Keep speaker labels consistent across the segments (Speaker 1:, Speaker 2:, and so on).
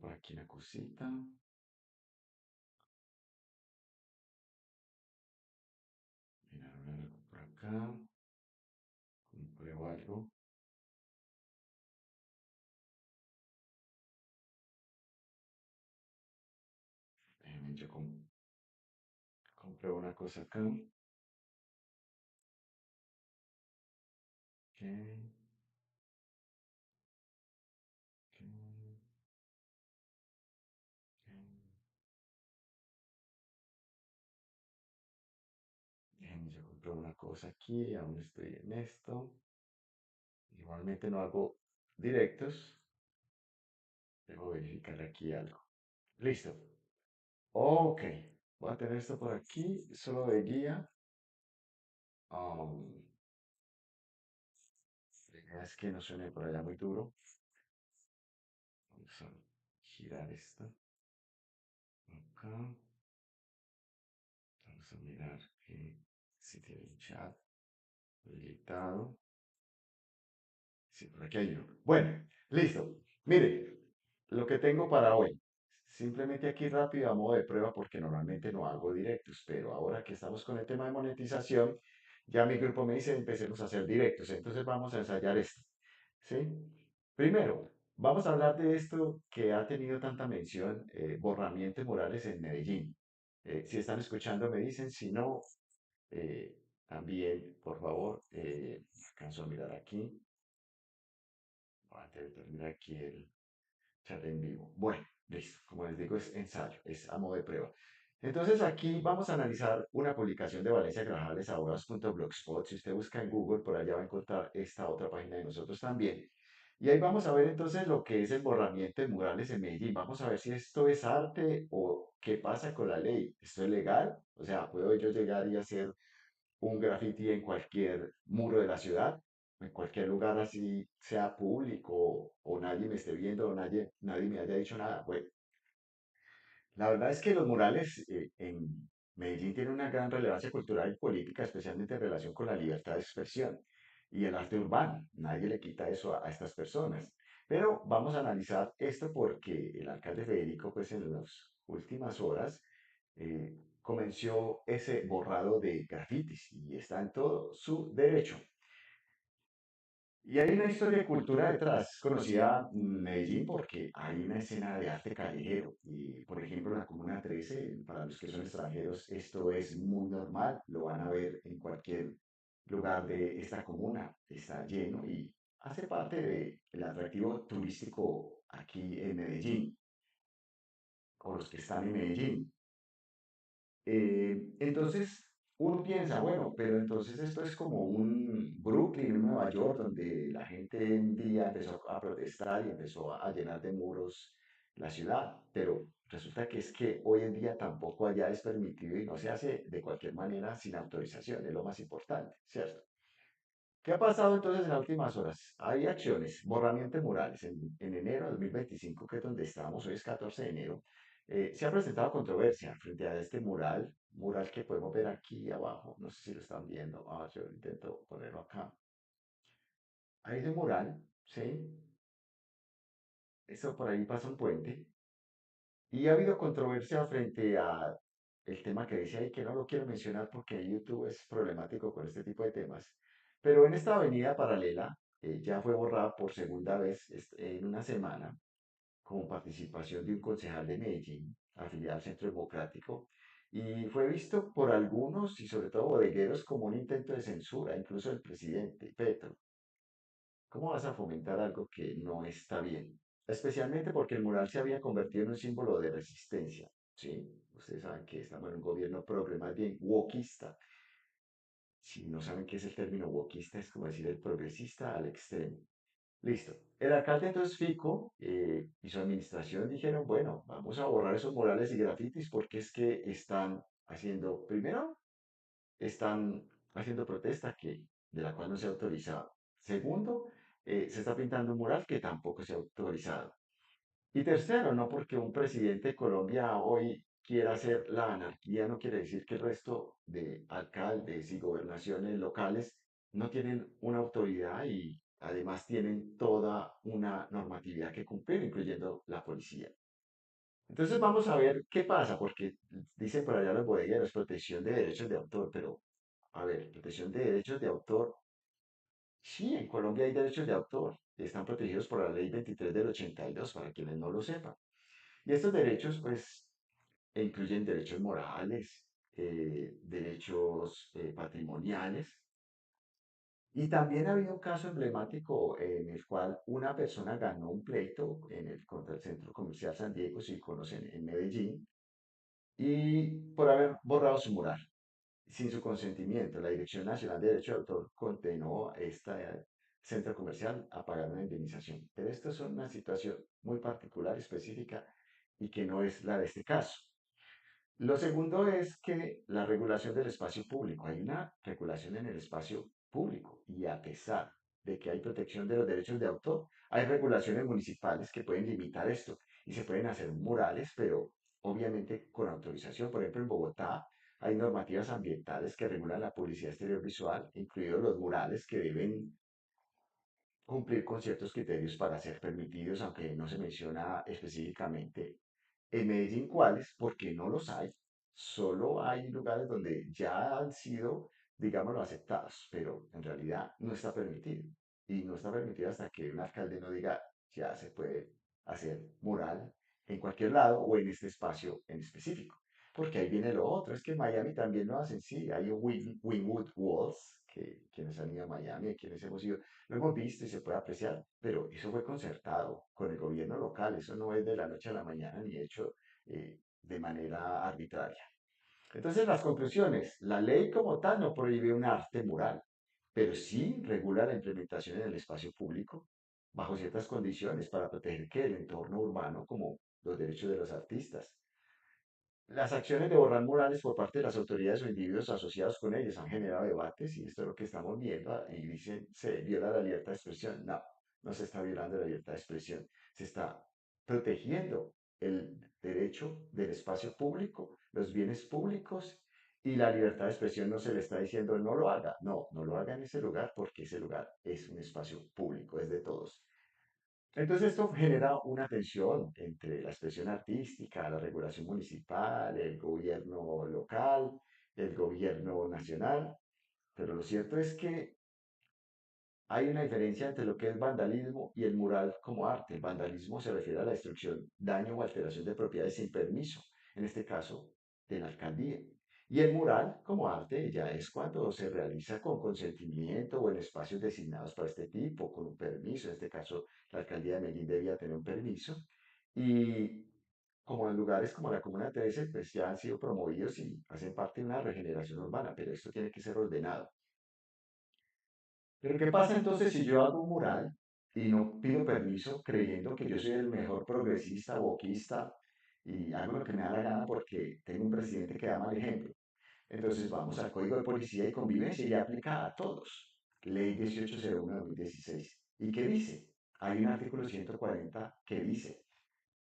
Speaker 1: por aquí una cosita. Mirar algo por acá. Compruebo algo. Yo compruebo una cosa acá. Ok, ok, ok. Yo compruebo una cosa aquí. Aún estoy en esto. Igualmente no hago directos. Debo verificar aquí algo. Listo. Ok. Voy a tener esto por aquí. Solo de guía. Um, la idea es que no suene por allá muy duro. Vamos a girar esto. Acá. Vamos a mirar que si tiene un chat habilitado. Sí, por aquí hay uno. Bueno, listo. Mire, lo que tengo para hoy. Simplemente aquí rápido a modo de prueba porque normalmente no hago directos, pero ahora que estamos con el tema de monetización, ya mi grupo me dice empecemos a hacer directos. Entonces vamos a ensayar esto. ¿Sí? Primero, vamos a hablar de esto que ha tenido tanta mención, borramientos murales en Medellín. Si están escuchando, me dicen, si no, eh, también, por favor, alcanzo a mirar aquí. Antes de terminar aquí el chat en vivo. Bueno, listo. Como les digo, es ensayo, es a modo de prueba. Entonces aquí vamos a analizar una publicación de Valencia Grajales, abogados.blogspot. Si usted busca en Google, por allá va a encontrar esta otra página de nosotros también. Y ahí vamos a ver entonces lo que es el borramiento de murales en Medellín. Vamos a ver si esto es arte o qué pasa con la ley. ¿Esto es legal? O sea, ¿puedo yo llegar y hacer un graffiti en cualquier muro de la ciudad, en cualquier lugar así sea público o nadie me esté viendo o nadie me haya dicho nada? Bueno, la verdad es que los murales en Medellín tienen una gran relevancia cultural y política, especialmente en relación con la libertad de expresión y el arte urbano. Nadie le quita eso a estas personas. Pero vamos a analizar esto porque el alcalde Federico, pues en las últimas horas, comenzó ese borrado de grafitis y está en todo su derecho. Y hay una historia de cultura detrás, conocida en Medellín porque hay una escena de arte callejero. Y, por ejemplo, en la Comuna 13, para los que son extranjeros, esto es muy normal, lo van a ver en cualquier lugar de esta comuna, está lleno y hace parte del atractivo turístico aquí en Medellín, o los que están en Medellín. Entonces uno piensa, bueno, pero entonces esto es como un Brooklyn, un Nueva York, donde la gente un día empezó a protestar y empezó a llenar de muros la ciudad, pero resulta que es que hoy en día tampoco allá es permitido y no se hace de cualquier manera sin autorización, es lo más importante, ¿cierto? ¿Qué ha pasado entonces en las últimas horas? Hay acciones, borramiento de murales. En enero de 2025, que es donde estamos, hoy es 14 de enero, se ha presentado controversia frente a este mural que podemos ver aquí abajo. No sé si lo están viendo. Yo intento ponerlo acá. Ahí es un mural, ¿sí? Eso por ahí pasa un puente. Y ha habido controversia frente a el tema que dice ahí, que no lo quiero mencionar porque YouTube es problemático con este tipo de temas. Pero en esta avenida paralela ya fue borrada por segunda vez en una semana como participación de un concejal de Medellín, afiliado al Centro Democrático, y fue visto por algunos y sobre todo bodegueros como un intento de censura, incluso el presidente Petro. ¿Cómo vas a fomentar algo que no está bien? Especialmente porque el mural se había convertido en un símbolo de resistencia, ¿sí? Ustedes saben que estamos en un gobierno progre, más bien wokista. Si no saben qué es el término wokista, es como decir el progresista al extremo. Listo. El alcalde entonces Fico y su administración dijeron, bueno, vamos a borrar esos murales y grafitis porque es que están haciendo, primero, están haciendo protesta de la cual no se ha autorizado. Segundo, se está pintando un mural que tampoco se ha autorizado. Y tercero, no porque un presidente de Colombia hoy quiera hacer la anarquía, no quiere decir que el resto de alcaldes y gobernaciones locales no tienen una autoridad y además tienen toda una normatividad que cumplir, incluyendo la policía. Entonces vamos a ver qué pasa, porque dicen por allá los bodegueros, protección de derechos de autor, pero a ver, protección de derechos de autor, sí, en Colombia hay derechos de autor, están protegidos por la ley 23 del 82, para quienes no lo sepan. Y estos derechos, pues, incluyen derechos morales, derechos patrimoniales. Y también ha habido un caso emblemático en el cual una persona ganó un pleito contra el Centro Comercial San Diego, si conocen, en Medellín, y por haber borrado su mural sin su consentimiento. La Dirección Nacional de Derecho de Autor condenó a este centro comercial a pagar una indemnización. Pero esto es una situación muy particular, específica, y que no es la de este caso. Lo segundo es que la regulación del espacio público. Hay una regulación en el espacio público y a pesar de que hay protección de los derechos de autor, hay regulaciones municipales que pueden limitar esto y se pueden hacer murales, pero obviamente con autorización. Por ejemplo, en Bogotá hay normativas ambientales que regulan la publicidad exterior visual, incluidos los murales que deben cumplir con ciertos criterios para ser permitidos, aunque no se menciona específicamente en Medellín cuáles, porque no los hay. Solo hay lugares donde ya han sido, digámoslo, aceptados, pero en realidad no está permitido. Y no está permitido hasta que un alcalde no diga ya se puede hacer mural en cualquier lado o en este espacio en específico. Porque ahí viene lo otro, es que en Miami también lo hacen, sí, hay un Wynwood Walls, que quienes han ido a Miami, quienes hemos ido, lo hemos visto y se puede apreciar, pero eso fue concertado con el gobierno local, eso no es de la noche a la mañana ni hecho de manera arbitraria. Entonces, las conclusiones, la ley como tal no prohíbe un arte mural, pero sí regula la implementación en el espacio público bajo ciertas condiciones para proteger que el entorno urbano como los derechos de los artistas. Las acciones de borrar murales por parte de las autoridades o individuos asociados con ellos han generado debates y esto es lo que estamos viendo y dicen se viola la libertad de expresión. No, no se está violando la libertad de expresión, se está protegiendo el derecho del espacio público, los bienes públicos y la libertad de expresión no se le está diciendo no lo haga, no, no lo haga en ese lugar porque ese lugar es un espacio público, es de todos. Entonces esto genera una tensión entre la expresión artística, la regulación municipal, el gobierno local, el gobierno nacional, pero lo cierto es que hay una diferencia entre lo que es vandalismo y el mural como arte. El vandalismo se refiere a la destrucción, daño o alteración de propiedades sin permiso, en este caso de la alcaldía. Y el mural como arte ya es cuando se realiza con consentimiento o en espacios designados para este tipo, con un permiso. En este caso, la alcaldía de Medellín debía tener un permiso. Y como en lugares como la Comuna 13, pues ya han sido promovidos y hacen parte de una regeneración urbana, pero esto tiene que ser ordenado. Pero ¿qué pasa entonces si yo hago un mural y no pido permiso creyendo que yo soy el mejor progresista, boquista y hago lo que me da la gana porque tengo un presidente que da mal ejemplo? Entonces vamos al Código de Policía y Convivencia y le aplica a todos. Ley 1801-2016. ¿Y qué dice? Hay un artículo 140 que dice,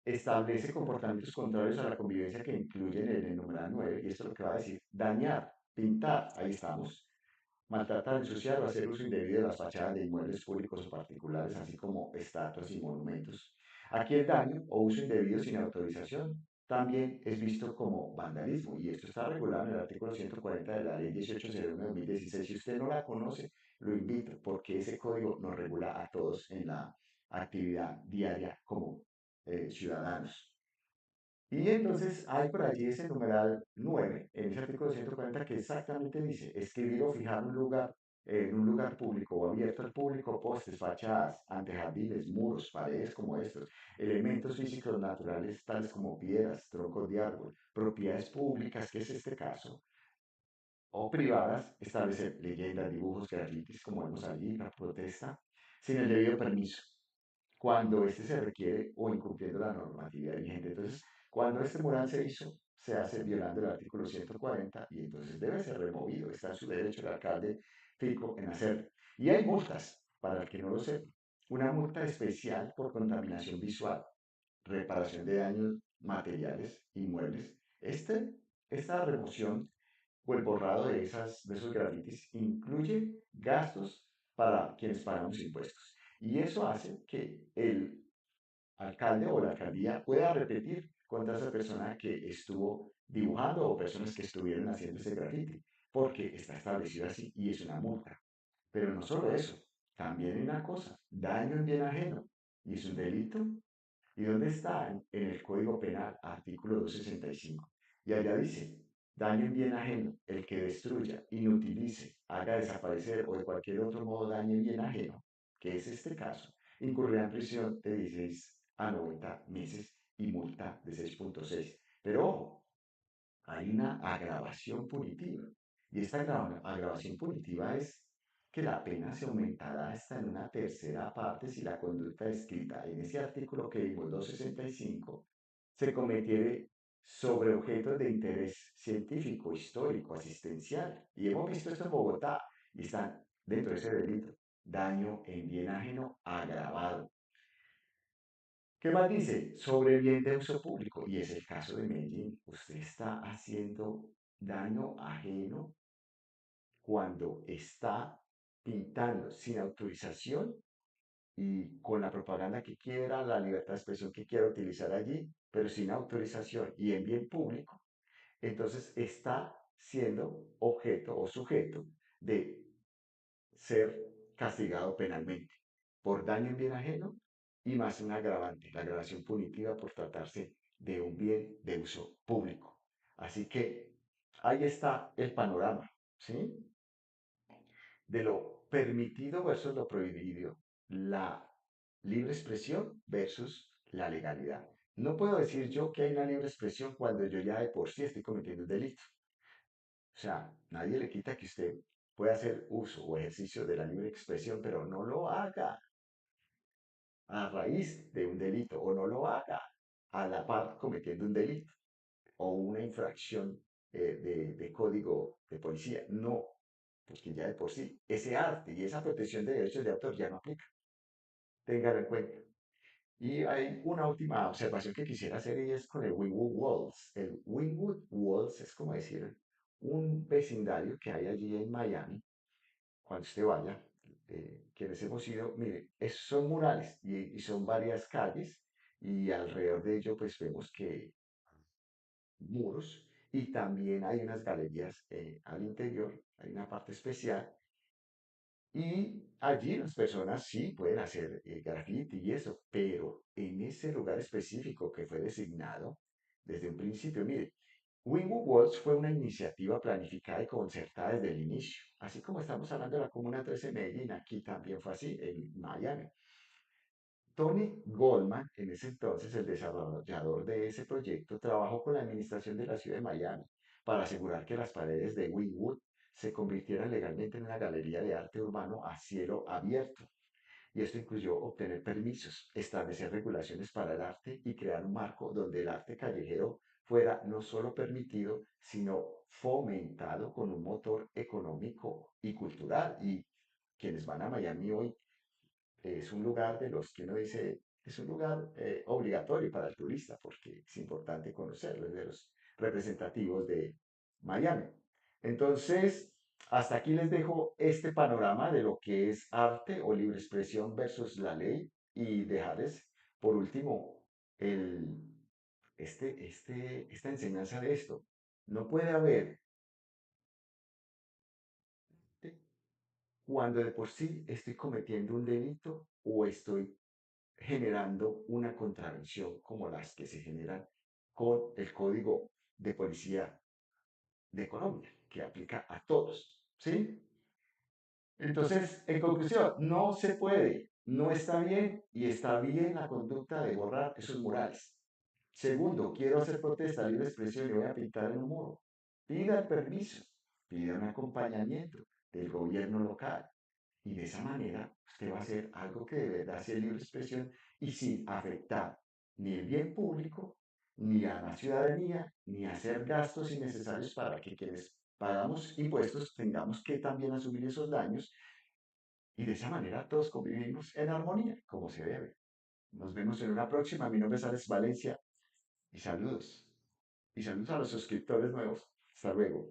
Speaker 1: establece comportamientos contrarios a la convivencia que incluyen en el numeral 9 y esto es lo que va a decir, dañar, pintar, ahí estamos, maltratar, ensuciar o hacer uso indebido de las fachadas de inmuebles públicos o particulares, así como estatuas y monumentos. Aquí el daño o uso indebido sin autorización también es visto como vandalismo y esto está regulado en el artículo 140 de la ley 1801-2016. Si usted no la conoce, lo invito porque ese código nos regula a todos en la actividad diaria como ciudadanos. Y entonces hay por allí ese numeral 9 en ese artículo 140 que exactamente dice, escribir o fijar un lugar, en un lugar público o abierto al público, postes, fachadas, antejardines, muros, paredes como estos, elementos físicos naturales tales como piedras, troncos de árbol, propiedades públicas, que es este caso, o privadas, establecer leyendas, dibujos, grafitis, como vemos allí, la protesta, sin el debido permiso cuando este se requiere o incumpliendo la normatividad vigente. Entonces, cuando este mural se hizo, se hace violando el artículo 140 y entonces debe ser removido. Está en su derecho el alcalde Fico en hacerlo. Y hay multas, para el que no lo sepa. Una multa especial por contaminación visual, reparación de daños materiales, inmuebles. Esta remoción o el borrado de esos grafitis incluye gastos para quienes pagamos impuestos. Y eso hace que el alcalde o la alcaldía pueda repetir contra esa persona que estuvo dibujando o personas que estuvieron haciendo ese graffiti, porque está establecido así y es una multa. Pero no solo eso, también hay una cosa, daño en bien ajeno, y es un delito. ¿Y dónde está? En el Código Penal, artículo 265. Y allá dice, daño en bien ajeno, el que destruya, inutilice, haga desaparecer o de cualquier otro modo dañe en bien ajeno, que es este caso, incurrirá en prisión de 16 a 90 meses y multa de 6,6. Pero ojo, hay una agravación punitiva. Y esta agravación punitiva es que la pena se aumentará hasta en una tercera parte si la conducta descrita en ese artículo que vimos, 265, se cometiere sobre objetos de interés científico, histórico, asistencial. Y hemos visto esto en Bogotá y están dentro de ese delito. Daño en bien ajeno agravado. ¿Qué más dice? Sobre bien de uso público. Y es el caso de Medellín. Usted está haciendo daño ajeno cuando está pintando sin autorización y con la propaganda que quiera, la libertad de expresión que quiera utilizar allí, pero sin autorización y en bien público. Entonces está siendo objeto o sujeto de ser castigado penalmente por daño en bien ajeno y más un agravante, la agravación punitiva por tratarse de un bien de uso público. Así que ahí está el panorama, ¿sí? De lo permitido versus lo prohibido, la libre expresión versus la legalidad. No puedo decir yo que hay una libre expresión cuando yo ya de por sí estoy cometiendo un delito. O sea, nadie le quita que usted pueda hacer uso o ejercicio de la libre expresión, pero no lo haga a raíz de un delito o no lo haga a la par cometiendo un delito o una infracción de código de policía. No, porque ya de por sí ese arte y esa protección de derechos de autor ya no aplica. Téngalo en cuenta. Y hay una última observación que quisiera hacer y es con el Wynwood Walls. El Wynwood Walls es como decir un vecindario que hay allí en Miami cuando usted vaya, quienes hemos ido, mire, son murales y son varias calles y alrededor de ello pues vemos que muros y también hay unas galerías al interior, hay una parte especial y allí las personas sí pueden hacer graffiti y eso, pero en ese lugar específico que fue designado desde un principio, mire, Wingwood Walls fue una iniciativa planificada y concertada desde el inicio, así como estamos hablando de la Comuna 13 de Medellín, aquí también fue así, en Miami. Tony Goldman, en ese entonces el desarrollador de ese proyecto, trabajó con la administración de la ciudad de Miami para asegurar que las paredes de Wynwood se convirtieran legalmente en una galería de arte urbano a cielo abierto. Y esto incluyó obtener permisos, establecer regulaciones para el arte y crear un marco donde el arte callejero fuera no solo permitido, sino fomentado con un motor económico y cultural. Y quienes van a Miami hoy es un lugar de los que uno dice, es un lugar obligatorio para el turista porque es importante conocerlo, es de los representativos de Miami. Entonces, hasta aquí les dejo este panorama de lo que es arte o libre expresión versus la ley y dejarles, por último, el, esta enseñanza de esto. No puede haber, cuando de por sí estoy cometiendo un delito o estoy generando una contravención como las que se generan con el Código de Policía de Colombia, que aplica a todos, ¿sí? Entonces, en conclusión, no se puede, no está bien y está bien la conducta de borrar esos murales. Segundo, quiero hacer protesta, libre expresión y voy a pintar en un muro. Pida el permiso, pida un acompañamiento del gobierno local. Y de esa manera usted va a hacer algo que de verdad sea libre expresión y sin afectar ni el bien público, ni a la ciudadanía, ni hacer gastos innecesarios para que quienes pagamos impuestos tengamos que también asumir esos daños y de esa manera todos convivimos en armonía, como se debe. Nos vemos en una próxima. Mi nombre es Alex Valencia y saludos. Y saludos a los suscriptores nuevos. Hasta luego.